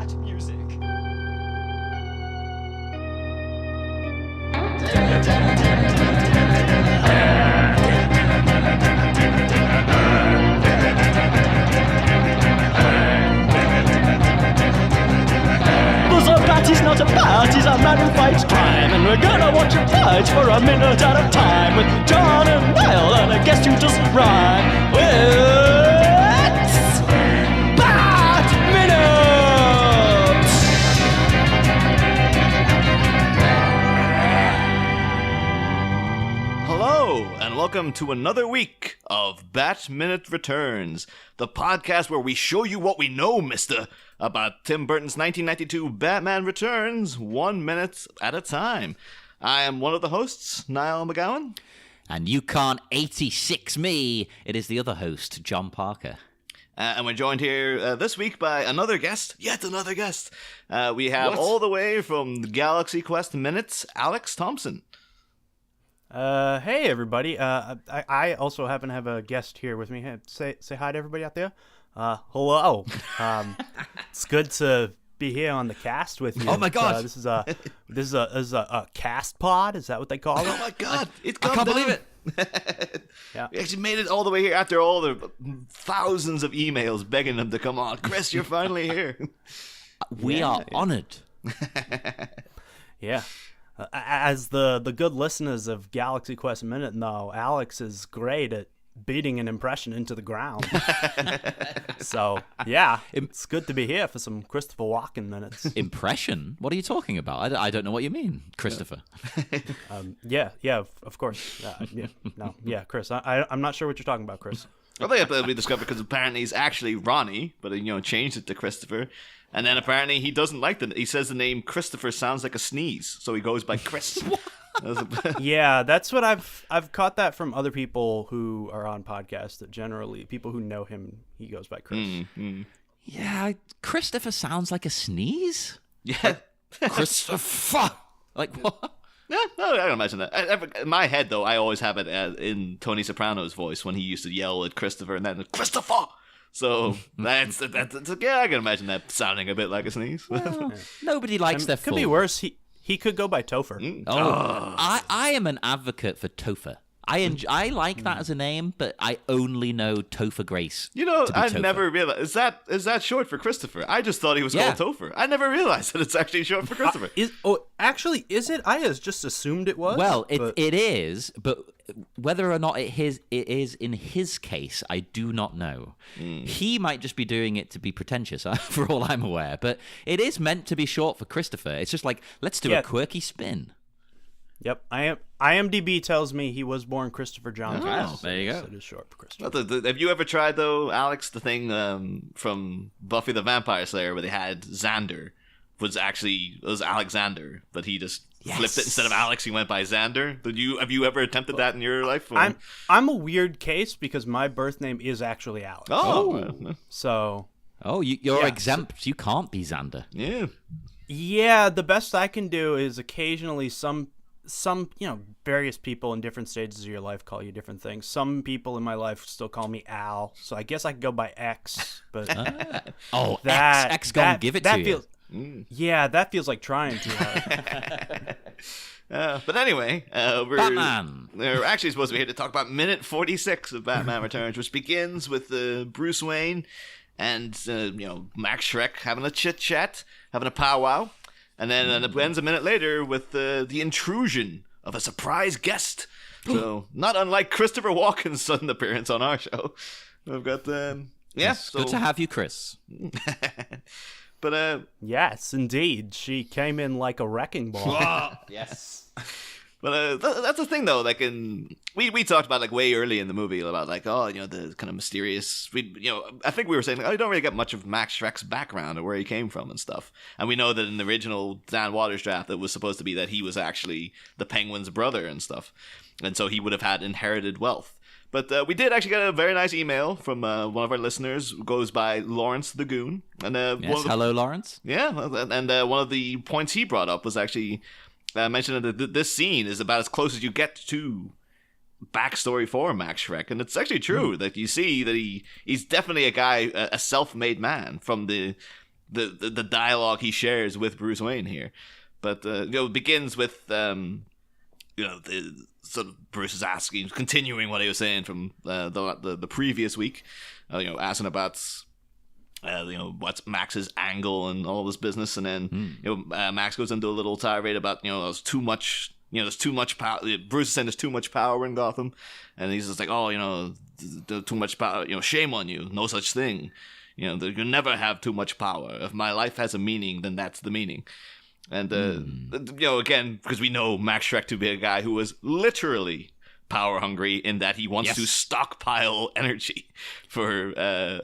Bat music. He's not a bat, he's a man who fights crime. And we're gonna watch him fight for a minute at a time. With John and Niall and a guest who doesn't rhyme. It's Bat Minute! Hello, and welcome to another week of Bat Minute Returns, the podcast where we show you what we know, mister, about Tim Burton's 1992 Batman Returns, 1 minute at a time. I am one of the hosts, Niall McGowan. And you can't 86 me. It is the other host, John Parker. And we're joined here this week by another guest, yet another guest. We have all the way from the Galaxy Quest Minutes, Alex Thompson. Hey everybody. I also happen to have a guest here with me. Hey, say hi to everybody out there. Hello. It's good to be here on the cast with you. Oh my god. This is a cast pod. Is that what they call it? Oh my god, it's I come can't down. believe it. Yeah. We actually made it all the way here after all the thousands of emails begging them to come on. Chris, you're finally here. We are honored. Yeah. As the good listeners of Galaxy Quest Minute know, Alex is great at beating an impression into the ground. So, yeah, it's good to be here for some Christopher Walken minutes. Impression? What are you talking about? I don't know what you mean, Christopher. Yeah, of course. Chris. I'm not sure what you're talking about, Chris. I think we discovered because apparently he's actually Ronnie, but he changed it to Christopher. And then apparently he doesn't like he says the name Christopher sounds like a sneeze, so he goes by Chris. Yeah, that's what I've caught that from other people who are on podcasts, that generally people who know him, he goes by Chris. Yeah, Christopher sounds like a sneeze. Yeah. Christopher. Like what? Yeah, no, I don't imagine that. In my head, though, I always have it in Tony Soprano's voice when he used to yell at Christopher and then Christopher. So that's yeah, I can imagine that sounding a bit like a sneeze. Well, nobody likes their Could be worse. He could go by Topher. I am an advocate for Topher. I like that as a name, but I only know Topher Grace. I Topher. never realized. Is that short for Christopher? I just thought he was called Topher. I never realized that it's actually short for Christopher. Actually, is it? I just assumed it was. Well, it is, but whether or not it is in his case, I do not know. He might just be doing it to be pretentious, for all I'm aware. But it is meant to be short for Christopher. It's just like, let's do a quirky spin. Yep, IMDb tells me he was born Christopher John. There you go. So it is short for Christopher. Have you ever tried, though, Alex, the thing from Buffy the Vampire Slayer where they had Xander was Alexander, but he just flipped it. Instead of Alex, he went by Xander. Have you ever attempted that in your life? Or? I'm a weird case because my birth name is actually Alex. So. Oh, you're exempt. You can't be Xander. Yeah. Yeah, the best I can do is occasionally some various people in different stages of your life call you different things. Some people in my life still call me Al, so I guess I could go by X. But X gonna give it to you. Yeah, that feels like trying too hard. But anyway, we're actually supposed to be here to talk about minute 46 of Batman Returns, which begins with Bruce Wayne and Max Shreck having a chit chat, having a powwow. And then it ends a minute later with the intrusion of a surprise guest. So, not unlike Christopher Walken's sudden appearance on our show. We've got, good to have you, Chris. But, yes, indeed. She came in like a wrecking ball. Yes. But that's the thing, though. Like we talked about like way early in the movie about like the kind of mysterious. I think we were saying you don't really get much of Max Shreck's background or where he came from and stuff. And we know that in the original Dan Waters draft, it was supposed to be that he was actually the Penguin's brother and stuff, and so he would have had inherited wealth. But we did actually get a very nice email from one of our listeners who goes by Lawrence the Goon. And hello, Lawrence. Yeah, and one of the points he brought up was actually. Mentioned that this scene is about as close as you get to backstory for Max Shreck, and it's actually true that you see that he's definitely a guy, a self-made man from the the dialogue he shares with Bruce Wayne here. But it begins with the sort of Bruce is asking, continuing what he was saying from the previous week, asking about what's Max's angle and all this business, and then Max goes into a little tirade about there's too much. There's too much power. Bruce is saying there's too much power in Gotham, and he's just like, there's too much power. Shame on you. No such thing. You never have too much power. If my life has a meaning, then that's the meaning. And again, because we know Max Shreck to be a guy who was literally power hungry in that he wants to stockpile energy for I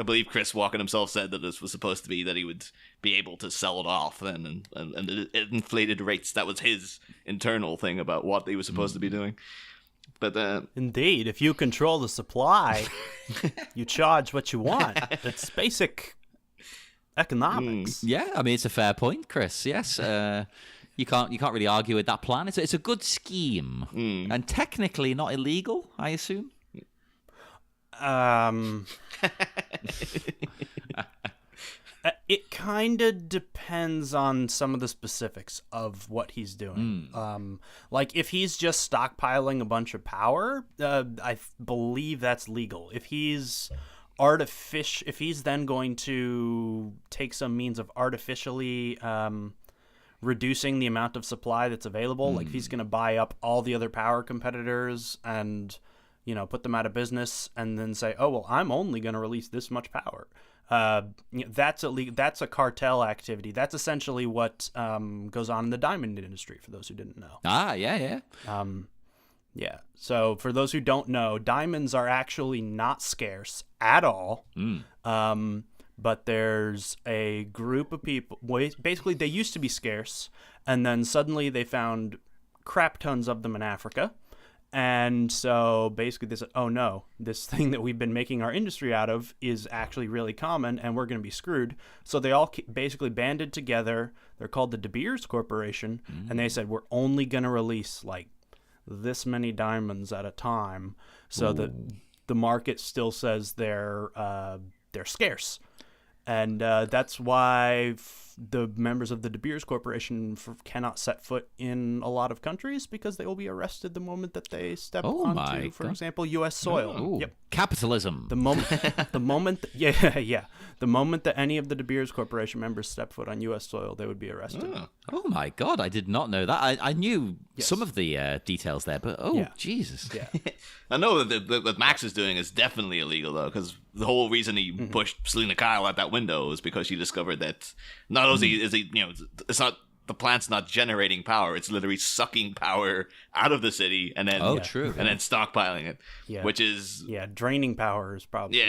believe Chris Walken himself said that this was supposed to be that he would be able to sell it off then and at inflated rates. That was his internal thing about what he was supposed to be doing. But indeed, if you control the supply, you charge what you want. It's basic economics. Yeah, I mean, it's a fair point, Chris. Yes. You can't really argue with that plan. It's a good scheme, and technically not illegal, I assume. It kind of depends on some of the specifics of what he's doing. Like if he's just stockpiling a bunch of power, I believe that's legal. If he's then going to take some means of artificially reducing the amount of supply that's available, like if he's going to buy up all the other power competitors and put them out of business and then say, oh well, I'm only going to release this much power, that's a cartel activity. That's essentially what goes on in the diamond industry, for those who didn't know. Yeah. So for those who don't know, diamonds are actually not scarce at all. But there's a group of people, basically they used to be scarce, and then suddenly they found crap tons of them in Africa. And so basically they said, oh no, this thing that we've been making our industry out of is actually really common, and we're going to be screwed. So they all basically banded together. They're called the De Beers Corporation, and they said, we're only going to release like this many diamonds at a time, so that the market still says they're scarce. And that's why the members of the De Beers Corporation cannot set foot in a lot of countries, because they will be arrested the moment that they step onto, for example, U.S. soil. Yep. Capitalism. The moment that any of the De Beers Corporation members step foot on U.S. soil, they would be arrested. Oh my God, I did not know that. I knew some of the details there, but Jesus. Yeah. I know that what Max is doing is definitely illegal, though, because the whole reason he pushed Selina Kyle out that window was because she discovered that not only is he, it's not, the plant's not generating power, it's literally sucking power out of the city and then true, and then stockpiling it, which is draining power is probably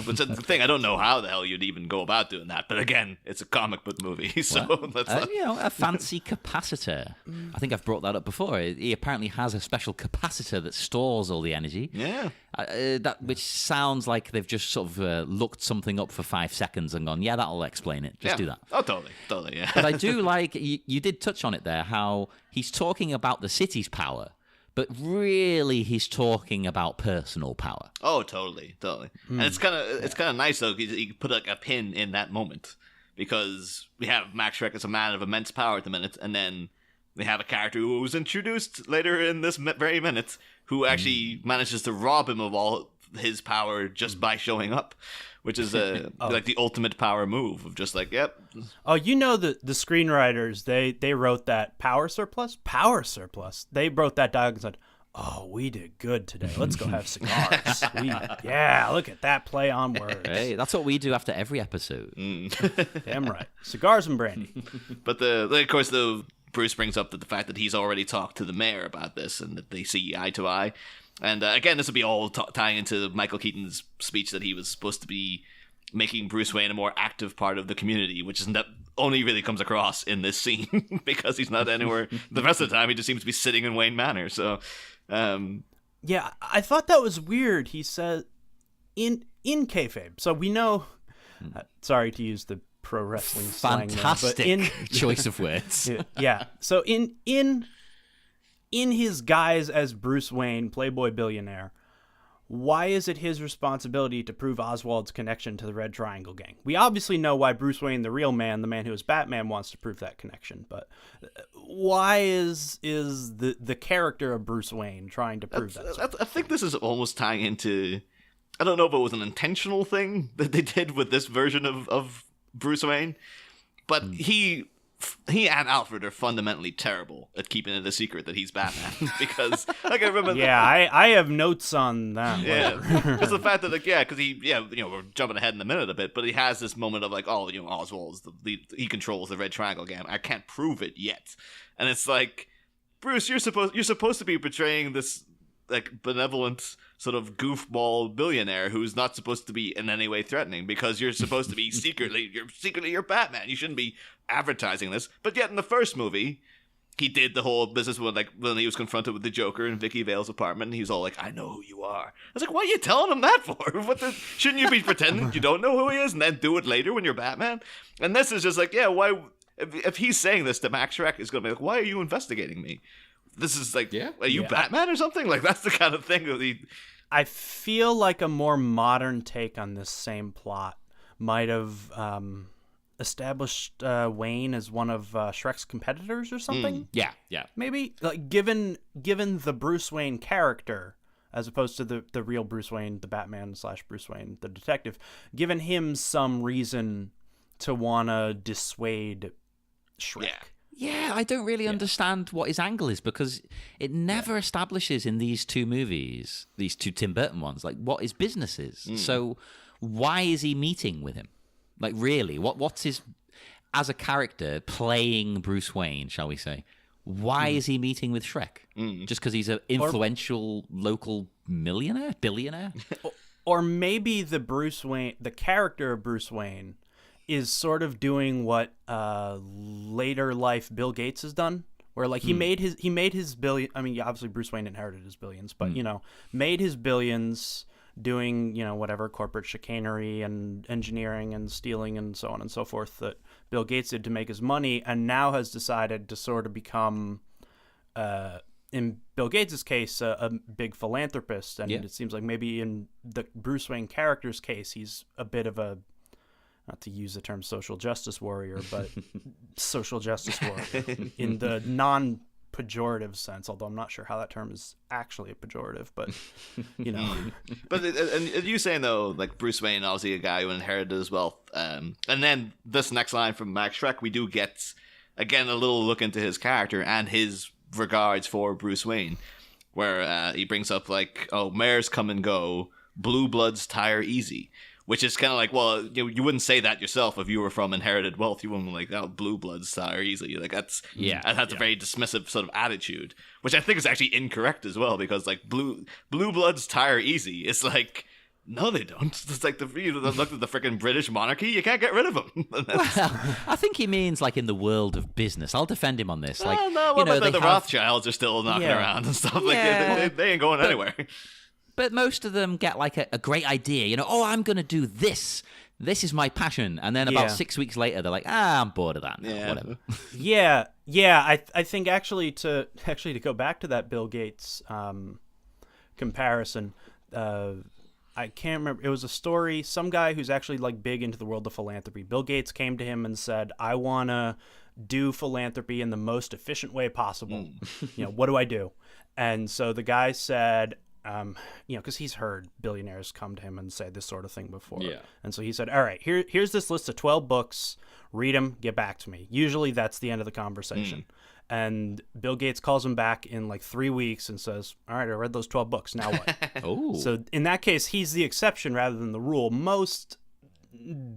but the thing, I don't know how the hell you'd even go about doing that, but again, it's a comic book movie, so a fancy capacitor. I think I've brought that up before. He apparently has a special capacitor that stores all the energy. Which sounds like they've just sort of looked something up for 5 seconds and gone, that'll explain it. Just do that. Oh, totally, yeah. But I do like, you did touch on it there, how he's talking about the city's power, but really he's talking about personal power. Oh, totally. And it's kind of nice, though, because you put like a pin in that moment, because we have Max Shreck as a man of immense power at the minute, and then we have a character who was introduced later in this very minute who actually manages to rob him of all his power just by showing up, which is like the ultimate power move of just like, yep. Oh, the screenwriters, they wrote that power surplus. They wrote that dialogue and said, oh, we did good today. Let's go have cigars. Look at that play on words. Hey, that's what we do after every episode. Damn right. Cigars and brandy. But of course, Bruce brings up the fact that he's already talked to the mayor about this and that they see eye to eye. And again, this will be all tying into Michael Keaton's speech that he was supposed to be making Bruce Wayne a more active part of the community, which is that only really comes across in this scene because he's not anywhere. The rest of the time, he just seems to be sitting in Wayne Manor. So, I thought that was weird. He said in kayfabe. So we know. Sorry to use the pro wrestling slang there, fantastic choice of words. So in his guise as Bruce Wayne, playboy billionaire, why is it his responsibility to prove Oswald's connection to the Red Triangle Gang? We obviously know why Bruce Wayne, the real man, the man who is Batman, wants to prove that connection, but why is the character of Bruce Wayne trying to prove that? I think this is almost tying into... I don't know if it was an intentional thing that they did with this version of Bruce Wayne, but he and Alfred are fundamentally terrible at keeping it a secret that he's Batman. Because, like, I remember... Yeah, I have notes on that. Yeah, just the fact that, like, because we're jumping ahead in a minute a bit, but he has this moment of, like, Oswald's the lead, he controls the Red Triangle Gang. I can't prove it yet. And it's like, Bruce, you're supposed to be portraying this, like, benevolent sort of goofball billionaire who's not supposed to be in any way threatening, because you're supposed to be secretly you're Batman. You shouldn't be advertising this. But yet in the first movie, he did the whole business when he was confronted with the Joker in Vicky Vale's apartment, and he's all like, I know who you are. I was like, why are you telling him that for? Shouldn't you be pretending you don't know who he is and then do it later when you're Batman? And this is just like, yeah, why? If he's saying this to Max Shreck, it's going to be like, why are you investigating me? This is like, are you Batman or something? Like, that's the kind of thing that I feel like a more modern take on this same plot might have established Wayne as one of Shreck's competitors or something. Yeah. Maybe, like, given the Bruce Wayne character, as opposed to the real Bruce Wayne, the Batman / Bruce Wayne, the detective, given him some reason to want to dissuade Shreck. Yeah, I don't really understand what his angle is, because it never establishes in these two movies, these two Tim Burton ones, like, what his business is. So why is he meeting with him? Like, really, what's his, as a character playing Bruce Wayne, shall we say, why is he meeting with Shreck? Just because he's an influential local billionaire? Or maybe the character of Bruce Wayne is sort of doing what later life Bill Gates has done, where, like, he made his billion. I mean, obviously Bruce Wayne inherited his billions, but made his billions doing whatever corporate chicanery and engineering and stealing and so on and so forth that Bill Gates did to make his money, and now has decided to sort of become, in Bill Gates' case, a big philanthropist. And it seems like maybe in the Bruce Wayne character's case, he's a bit of a, not to use the term social justice warrior, but social justice warrior in the non-pejorative sense, although I'm not sure how that term is actually a pejorative, but, But and you saying, though, like, Bruce Wayne, obviously a guy who inherited his wealth, and then this next line from Max Shreck, we do get, again, a little look into his character and his regards for Bruce Wayne, where he brings up, like, mayors come and go, blue bloods tire easy. Which is kind of like, well, you wouldn't say that yourself if you were from inherited wealth. You wouldn't be like, blue bloods tire easily. Like, that's a very dismissive sort of attitude, which I think is actually incorrect as well, because, like, blue bloods tire easy. It's like, no, they don't. It's like look at the freaking British monarchy. You can't get rid of them. Well, I think he means, like, in the world of business. I'll defend him on this. Like, the Rothschilds are still knocking around and stuff. Like, they ain't going anywhere. But most of them get, like, a great idea. I'm going to do this. This is my passion. And then about 6 weeks later, they're like, I'm bored of that now. Whatever. I think actually to go back to that Bill Gates comparison, I can't remember. It was a story. Some guy who's actually, like, big into the world of philanthropy. Bill Gates came to him and said, I want to do philanthropy in the most efficient way possible. What do I do? And so the guy said, because he's heard billionaires come to him and say this sort of thing before. Yeah. And so he said, all right, here's this list of 12 books. Read them, get back to me. Usually that's the end of the conversation. And Bill Gates calls him back in, like, 3 weeks and says, all right, I read those 12 books. Now what? So in that case, he's the exception rather than the rule. Most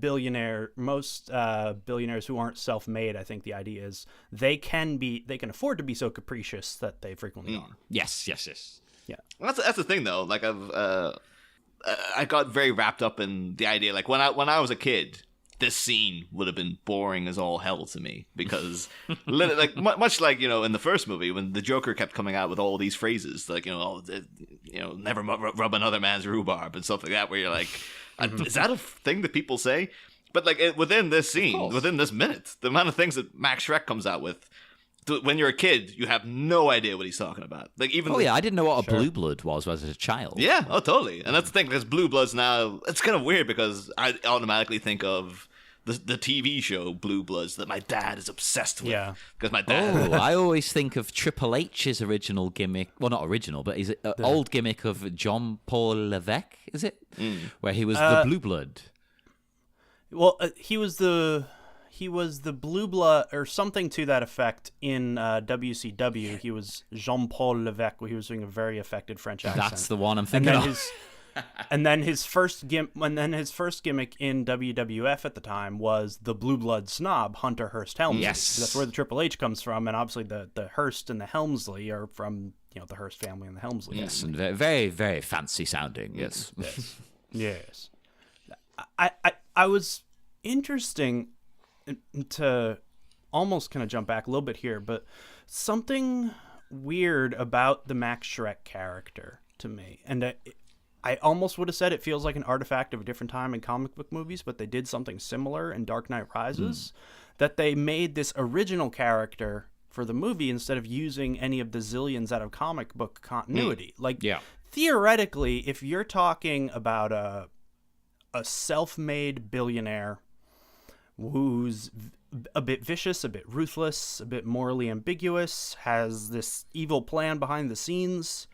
billionaires who aren't self-made, I think the idea is they can afford to be so capricious that they frequently are. Yes. Yeah, well, that's the thing, though. Like, I got very wrapped up in the idea. Like, when I was a kid, this scene would have been boring as all hell to me, because like much like in the first movie, when the Joker kept coming out with all these phrases like never rub another man's rhubarb and stuff like that, where you're like, is that a thing that people say? But, like, within this scene, within this minute, the amount of things that Max Shreck comes out with when you're a kid, you have no idea what he's talking about. Like even I didn't know what a blue blood was as a child. Yeah, oh totally. And that's the thing, because Blue Bloods now, it's kind of weird because I automatically think of the TV show Blue Bloods that my dad is obsessed with. Yeah. Because my dad... I always think of Triple H's original gimmick. Well, not original, but his old gimmick of John Paul Levesque, is it? Where he was the Blue Blood. Well, he was the Blue Blood or something to that effect in WCW. He was Jean Paul Levesque, where he was doing a very affected French accent. That's the one I'm thinking of. And then his first gimmick in WWF at the time was the Blue Blood snob, Hunter Hearst Helmsley. Yes. That's where the Triple H comes from, and obviously the Hearst and the Helmsley are from the Hearst family and the Helmsley. Yes, and very, very, very fancy sounding. Yes. Yes. I was interesting to almost kind of jump back a little bit here, but something weird about the Max Shreck character to me, and I almost would have said it feels like an artifact of a different time in comic book movies, but they did something similar in Dark Knight Rises, that they made this original character for the movie instead of using any of the zillions out of comic book continuity. Theoretically, if you're talking about a self-made billionaire who's a bit vicious, a bit ruthless, a bit morally ambiguous, has this evil plan behind the scenes,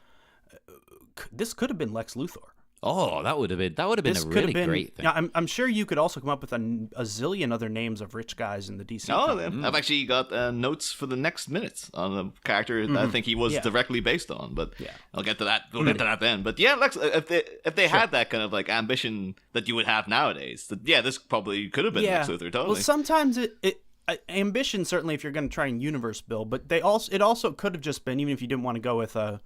this could have been Lex Luthor. Oh, that would have been a really great thing. Now, I'm sure you could also come up with a zillion other names of rich guys in the DC. I've actually got notes for the next minutes on a character that I think he was directly based on, but I'll get to that. We'll get to that then. But yeah, Lex, if they had that kind of like ambition that you would have nowadays, this probably could have been Lex Luthor. Totally. Well, sometimes ambition, certainly if you're going to try and universe build, but it also could have just been, even if you didn't want to go with a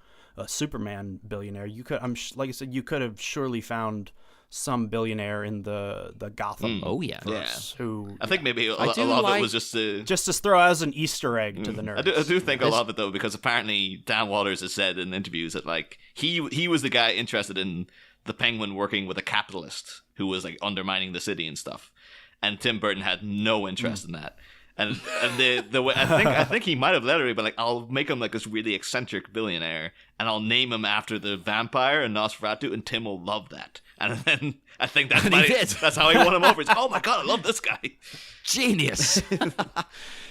Superman billionaire, you could, like I said, you could have surely found some billionaire in the Gotham. Verse who I think maybe a lot of it was just to throw as an Easter egg to the nerds. I do think a lot of it though, because apparently Dan Waters has said in interviews that like he was the guy interested in the Penguin working with a capitalist who was like undermining the city and stuff, and Tim Burton had no interest in that. And the way I think he might have literally been like, I'll make him like this really eccentric billionaire, and I'll name him after the vampire and Nosferatu, and Tim will love that. And then I think that's how he won him over. It's, oh my god, I love this guy, genius.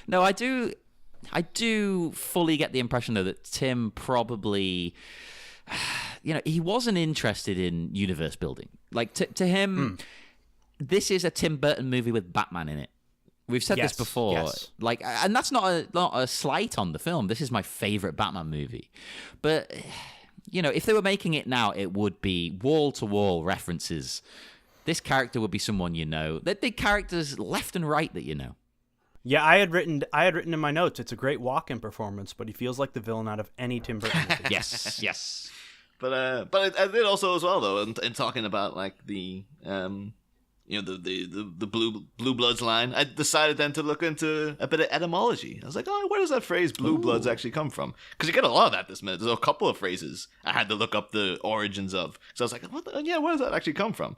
No, I do fully get the impression though that Tim probably, he wasn't interested in universe building. Like to him, this is a Tim Burton movie with Batman in it. We've said this before, like, and that's not a slight on the film. This is my favorite Batman movie, but if they were making it now, it would be wall to wall references. This character would be someone They'd be characters left and right that you know. Yeah, I had written in my notes. It's a great walk-in performance, but he feels like the villain out of any Tim Burton movie. Yes. But I did also as well though in talking about like the the Blue Bloods line, I decided then to look into a bit of etymology. I was like, where does that phrase Blue Bloods actually come from? Because you get a lot of that this minute. There's a couple of phrases I had to look up the origins of. So I was like, where does that actually come from?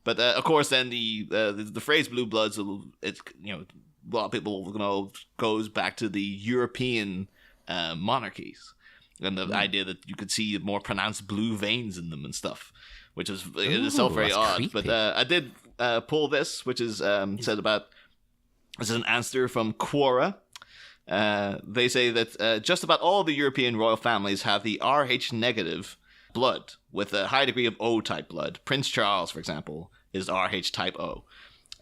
But of course, then the phrase Blue Bloods, it's a lot of people goes back to the European monarchies and the idea that you could see more pronounced blue veins in them and stuff, which is in itself very odd. Creepy. But I did pull this, which is said about. This is an answer from Quora. They say that just about all the European royal families have the Rh negative blood with a high degree of O type blood. Prince Charles, for example, is Rh type O.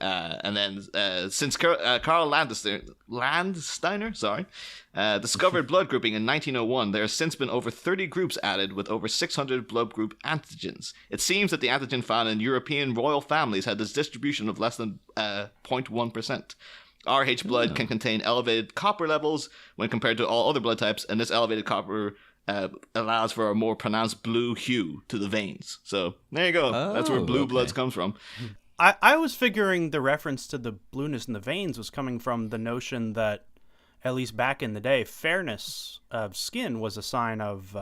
And then since Karl Landsteiner discovered blood grouping in 1901, there has since been over 30 groups added with over 600 blood group antigens. It seems that the antigen found in European royal families had this distribution of less than 0.1%. Rh blood can contain elevated copper levels when compared to all other blood types, and this elevated copper allows for a more pronounced blue hue to the veins. So there you go. That's where Blue Bloods comes from. I was figuring the reference to the blueness in the veins was coming from the notion that, at least back in the day, fairness of skin was a sign of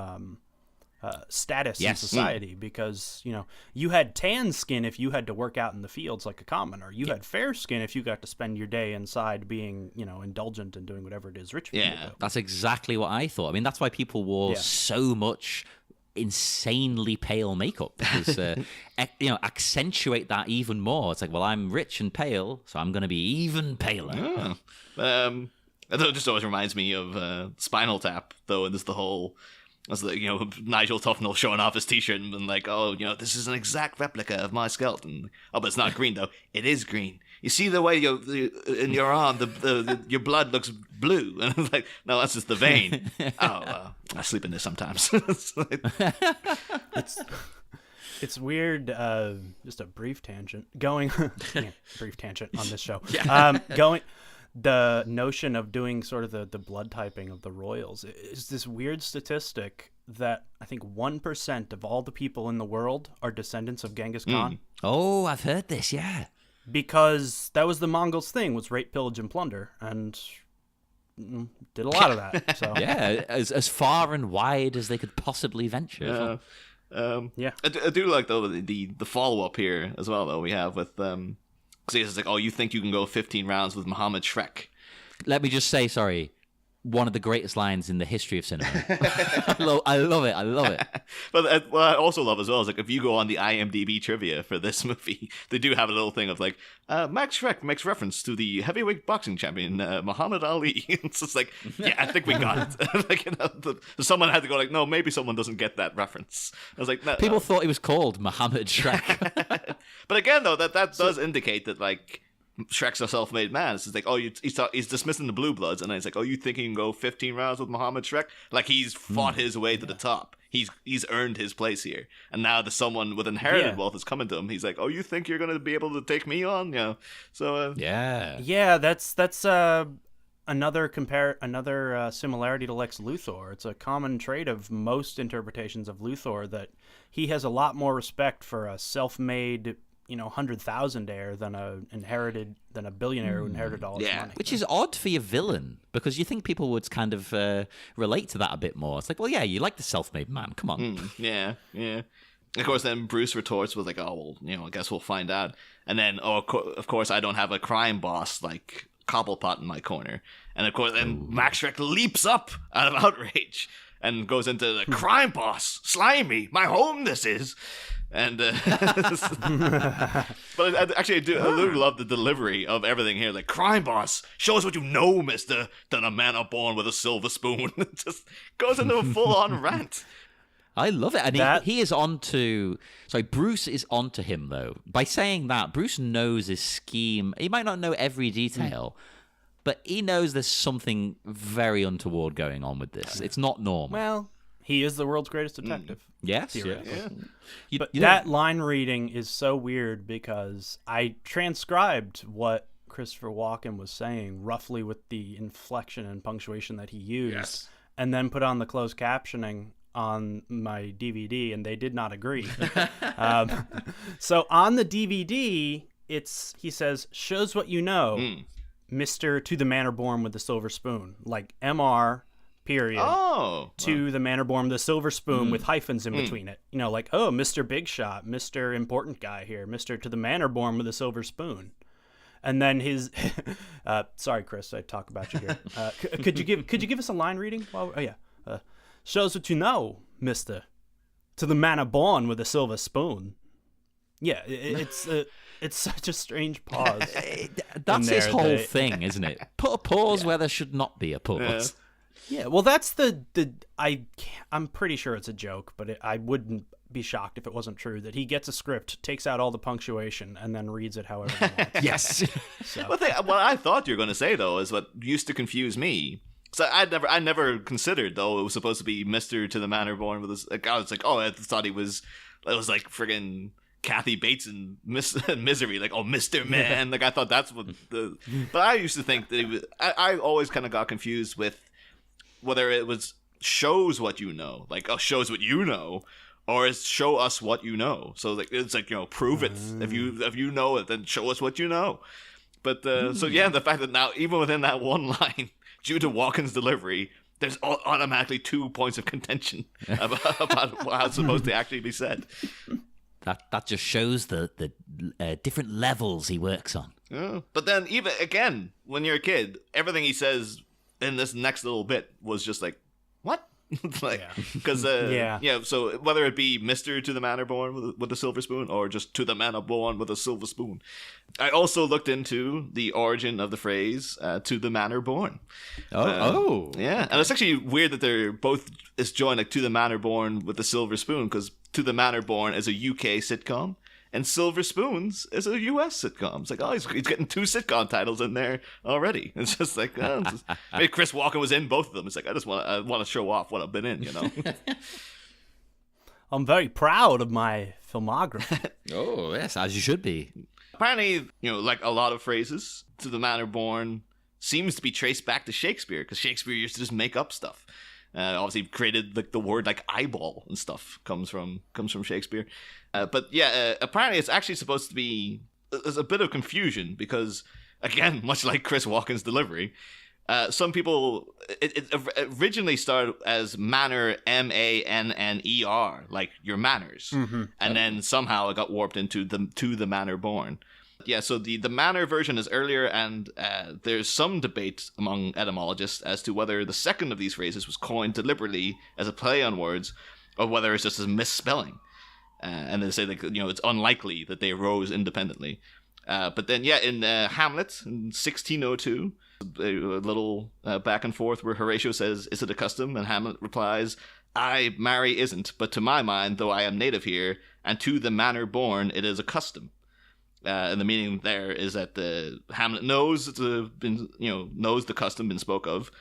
status in Yes. society, because you had tan skin if you had to work out in the fields like a commoner. You had fair skin if you got to spend your day inside being indulgent and doing whatever it is rich people do. That's exactly what I thought. I mean, that's why people wore so much insanely pale makeup, because accentuate that even more. It's like, well, I'm rich and pale, so I'm going to be even paler. It just always reminds me of Spinal Tap, though, and this the whole. That's Nigel Tufnell showing off his T-shirt and like, this is an exact replica of my skeleton. Oh, but it's not green though. It is green. You see the way in your arm, your blood looks blue, and I'm like, no, that's just the vein. I sleep in this sometimes. It's weird. Just a brief tangent. Brief tangent on this show. The notion of doing sort of the blood typing of the royals is this weird statistic that I think 1% of all the people in the world are descendants of Genghis Khan. Oh, I've heard this, yeah. Because that was the Mongols' thing, was rape, pillage, and plunder, and did a lot of that. So yeah, as far and wide as they could possibly venture. I do like, though, the follow-up here as well, though, we have with... Because it's like, you think you can go 15 rounds with Muhammad Shreck. Let me just say, sorry, one of the greatest lines in the history of cinema. I love it. But what I also love as well is, like, if you go on the IMDb trivia for this movie, they do have a little thing of, like, Max Shreck makes reference to the heavyweight boxing champion, Muhammad Ali. It's just like, yeah, I think we got it. Like, someone had to go, like, no, maybe someone doesn't get that reference. I was like, no. People thought he was called Muhammad Shreck. But again, though, that does indicate that, like, Shrek's a self-made man. It's like, he's dismissing the Bluebloods, and then it's like, you think you can go 15 rounds with Muhammad Shreck? Like, he's fought his way to the top. He's earned his place here, and now that someone with inherited wealth is coming to him, he's like, you think you're gonna be able to take me on? So that's another similarity to Lex Luthor. It's a common trait of most interpretations of Luthor that he has a lot more respect for a self-made 100,000-aire than a billionaire who inherited all his money. Which is odd for your villain, because you think people would kind of relate to that a bit more. It's like, well, yeah, you like the self-made man. Come on. Yeah. Of course, then Bruce retorts with like, I guess we'll find out. And then, of course, I don't have a crime boss like Cobblepot in my corner. And of course, then Max Shreck leaps up out of outrage and goes into the crime boss, slimy, my home this is. And but I do love the delivery of everything here. Like, crime boss, show us what you know, mister, than a man born with a silver spoon. It just goes into a full-on rant. I love it. And he is on to... Sorry, Bruce is on to him, though. By saying that, Bruce knows his scheme. He might not know every detail, but he knows there's something very untoward going on with this. It's not normal. Well, he is the world's greatest detective. Yes. Yeah. That line reading is so weird, because I transcribed what Christopher Walken was saying, roughly with the inflection and punctuation that he used, and then put on the closed captioning on my DVD, and they did not agree. So on the DVD, he says, shows what you know, Mr. to the manor born with the silver spoon, like MR period to the manor born with the silver spoon with hyphens in between it. Like, Mr. Big Shot, Mr. Important Guy here, Mr. to the manor born with a silver spoon. And then his sorry, Chris, I talk about you here. Could you give us a line reading? Shows what you know, Mr. to the manor born with a silver spoon. Yeah, it's such a strange pause. That's his whole thing, isn't it? Put a pause where there should not be a pause. Yeah, well, that's I'm pretty sure it's a joke, but I wouldn't be shocked if it wasn't true, that he gets a script, takes out all the punctuation, and then reads it however he wants. Yes. So. What I thought you were going to say, though, is what used to confuse me. So I never considered, though, it was supposed to be Mr. to the manor born with this. Like, I was like, I thought it was like friggin' Kathy Bates in Misery, like, Mr. Man. Like, I thought that's what but I used to think that it was, I always kind of got confused with whether it was shows what you know, like, shows what you know, or is show us what you know. So like, it's like, prove it. If you know it, then show us what you know. But the fact that now, even within that one line, due to Walken's delivery, there's automatically 2 points of contention about how it's supposed to actually be said. That just shows the different levels he works on. Yeah. But then, even again, when you're a kid, everything he says in this next little bit was just like, what? Like, because so whether it be Mr. to the Manor Born with a silver spoon, or just to the Manor Born with a silver spoon. I also looked into the origin of the phrase to the Manor Born. Yeah, and it's actually weird that they're both is joined, like, to the Manor Born with a silver spoon, because to the Manor Born is a UK sitcom, and Silver Spoons is a US sitcom. It's like, oh, he's getting 2 sitcom titles in there already. It's just like, maybe Chris Walken was in both of them. It's like, I just want to show off what I've been in, you know. I'm very proud of my filmography. Oh, yes, as you should be. Apparently, like a lot of phrases, to the Manor Born seems to be traced back to Shakespeare, because Shakespeare used to just make up stuff. Obviously created like the word like eyeball and stuff comes from Shakespeare. But apparently it's actually supposed to be, there's a bit of confusion because, again, much like Chris Walken's delivery, some people, it originally started as manner, MANNER, like your manners. Mm-hmm. And then somehow it got warped into to the Manor Born. Yeah, so the manor version is earlier, and there's some debate among etymologists as to whether the second of these phrases was coined deliberately as a play on words, or whether it's just a misspelling. And they say that it's unlikely that they arose independently. But then, in Hamlet in 1602, a little back and forth where Horatio says, "Is it a custom?" and Hamlet replies, "I marry isn't, but to my mind, though I am native here, and to the manor born, it is a custom." And the meaning there is that Hamlet knows knows the custom been spoke of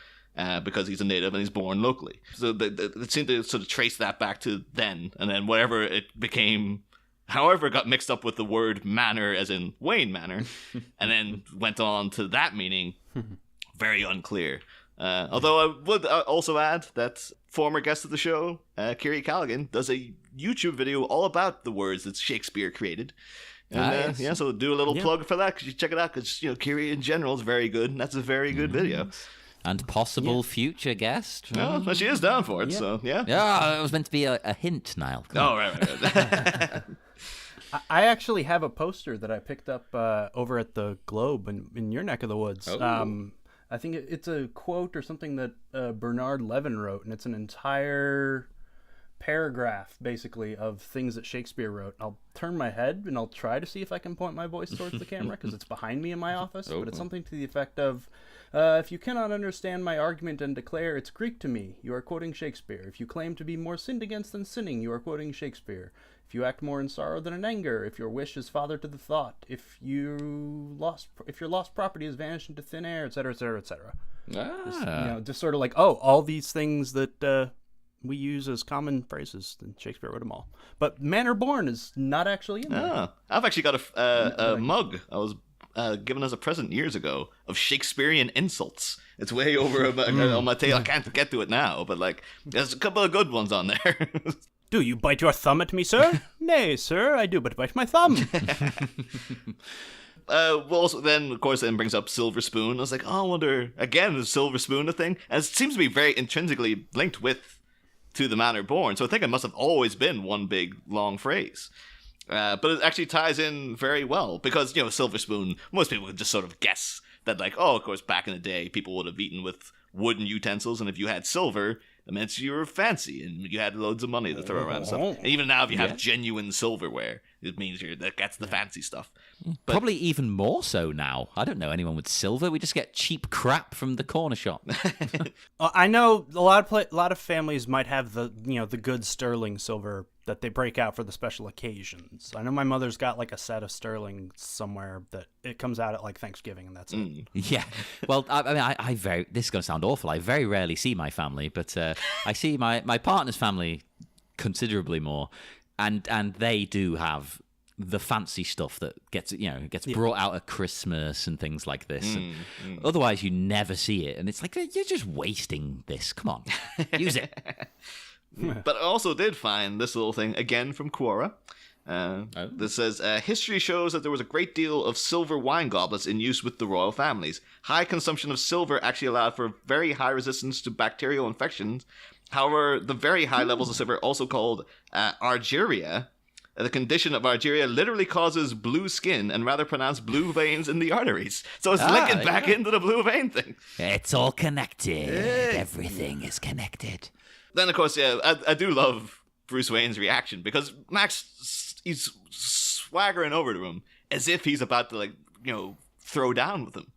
because he's a native and he's born locally. So they seem to sort of trace that back to then, and then whatever it became, however it got mixed up with the word manor as in Wayne Manor, and then went on to that meaning, very unclear. Although I would also add that former guest of the show, Kiri Callaghan, does a YouTube video all about the words that Shakespeare created. And, so do a little plug for that, because you check it out, because Kiri in general is very good, and that's a very good video. And possible future guest. No, well, she is down for it, so yeah. Yeah, it was meant to be a hint, Niall. Right. I actually have a poster that I picked up over at the Globe in your neck of the woods. Oh. I think it's a quote or something that Bernard Levin wrote, and it's an entire paragraph basically of things that Shakespeare wrote. I'll turn my head and I'll try to see if I can point my voice towards the camera, because it's behind me in my office. But it's something to the effect of, if you cannot understand my argument and declare it's Greek to me, you are quoting Shakespeare. If you claim to be more sinned against than sinning, you are quoting Shakespeare. If you act more in sorrow than in anger, if your wish is father to the thought, if your lost property has vanished into thin air, etc., etc., etc. Just sort of like, all these things that we use as common phrases, and Shakespeare wrote them all. But Manor Born is not actually in there. I've actually got a mug I was given as a present years ago of Shakespearean insults. It's way over on my table. I can't get to it now, but there's a couple of good ones on there. Do you bite your thumb at me, sir? Nay, sir, I do but bite my thumb. Also then, of course, brings up Silver Spoon. I was like, I wonder, again, is Silver Spoon a thing? And it seems to be very intrinsically linked with to the Manor Born, so I think it must have always been one big long phrase. But it actually ties in very well, because Silver Spoon, most people would just sort of guess that, of course, back in the day, people would have eaten with wooden utensils, and if you had silver, it meant you were fancy and you had loads of money to throw around and stuff. And even now, if you have genuine silverware, it means that's the fancy stuff. But probably even more so now. I don't know anyone with silver. We just get cheap crap from the corner shop. I know a lot of families might have the good sterling silver that they break out for the special occasions. I know my mother's got a set of sterling somewhere that it comes out at Thanksgiving, and that's it. Yeah. Well, I this is going to sound awful. I very rarely see my family, but I see my partner's family considerably more, and they do have the fancy stuff that gets brought out at Christmas and things like this. Otherwise, you never see it, and it's like, you're just wasting this. Come on, use it. But I also did find this little thing again from Quora. This says, history shows that there was a great deal of silver wine goblets in use with the royal families. High consumption of silver actually allowed for very high resistance to bacterial infections. However, the very high levels of silver, also called argyria, the condition of argyria literally causes blue skin and rather pronounced blue veins in the arteries. So it's linking back into the blue vein thing. It's all connected. Everything is connected. Then, of course, I do love Bruce Wayne's reaction because Max, he's swaggering over to him as if he's about to, throw down with him.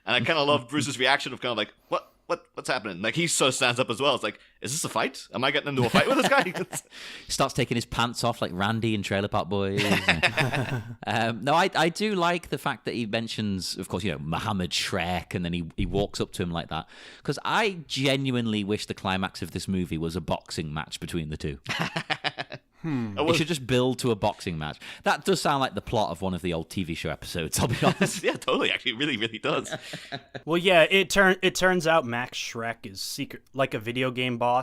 And I kind of love Bruce's reaction of kind of like, what's happening? Like, he sort of stands up as well. It's like, is this a fight? Am I getting into a fight with this guy? He starts taking his pants off like Randy in Trailer Park Boys. No, I do like the fact that he mentions, of course, Muhammad Shreck, and then he walks up to him like that. Because I genuinely wish the climax of this movie was a boxing match between the two. It should just build to a boxing match. That does sound like the plot of one of the old TV show episodes, I'll be honest. Yeah, totally. Actually, it really, really does. Well, yeah, it turns out Max Shreck is secret, like a video game boss.